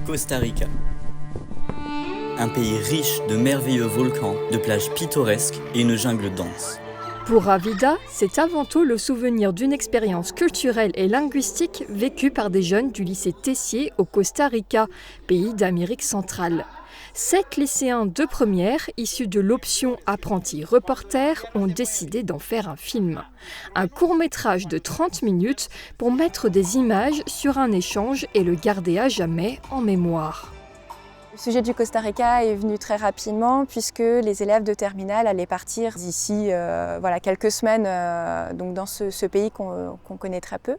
Costa Rica. Un pays riche de merveilleux volcans, de plages pittoresques et une jungle dense. Pour Ravida, c'est avant tout le souvenir d'une expérience culturelle et linguistique vécue par des jeunes du lycée Tessier au Costa Rica, pays d'Amérique centrale. 7 lycéens de première, issus de l'option apprenti reporter, ont décidé d'en faire un film. Un court-métrage de 30 minutes pour mettre des images sur un échange et le garder à jamais en mémoire. Le sujet du Costa Rica est venu très rapidement puisque les élèves de terminale allaient partir d'ici quelques semaines donc dans ce pays qu'on connaît très peu.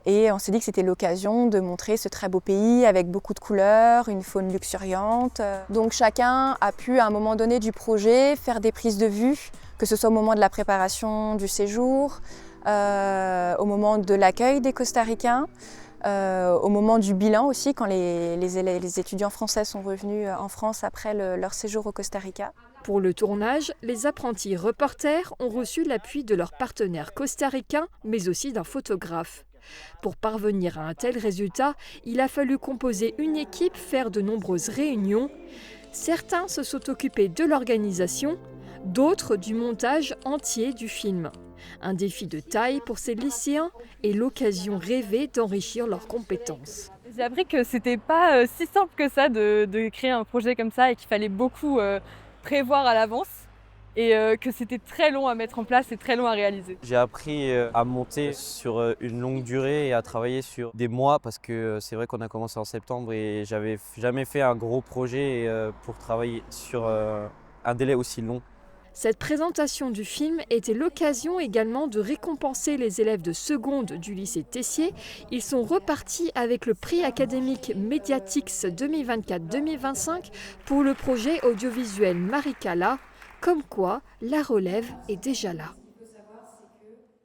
Et on s'est dit que c'était l'occasion de montrer ce très beau pays avec beaucoup de couleurs, une faune luxuriante. Donc chacun a pu à un moment donné du projet faire des prises de vue, que ce soit au moment de la préparation du séjour, au moment de l'accueil des Costaricains, au moment du bilan aussi, quand les étudiants français sont revenus en France après leur séjour au Costa Rica. Pour le tournage, les apprentis reporters ont reçu l'appui de leurs partenaires costaricains, mais aussi d'un photographe. Pour parvenir à un tel résultat, il a fallu composer une équipe, faire de nombreuses réunions. Certains se sont occupés de l'organisation, d'autres du montage entier du film. Un défi de taille pour ces lycéens et l'occasion rêvée d'enrichir leurs compétences. J'ai appris que c'était pas si simple que ça de créer un projet comme ça et qu'il fallait beaucoup prévoir à l'avance et que c'était très long à mettre en place et très long à réaliser. J'ai appris à monter sur une longue durée et à travailler sur des mois parce que c'est vrai qu'on a commencé en septembre et j'avais jamais fait un gros projet pour travailler sur un délai aussi long. Cette présentation du film était l'occasion également de récompenser les élèves de seconde du lycée Tessier. Ils sont repartis avec le prix académique Mediatix 2024-2025 pour le projet audiovisuel Maricala. Comme quoi, la relève est déjà là.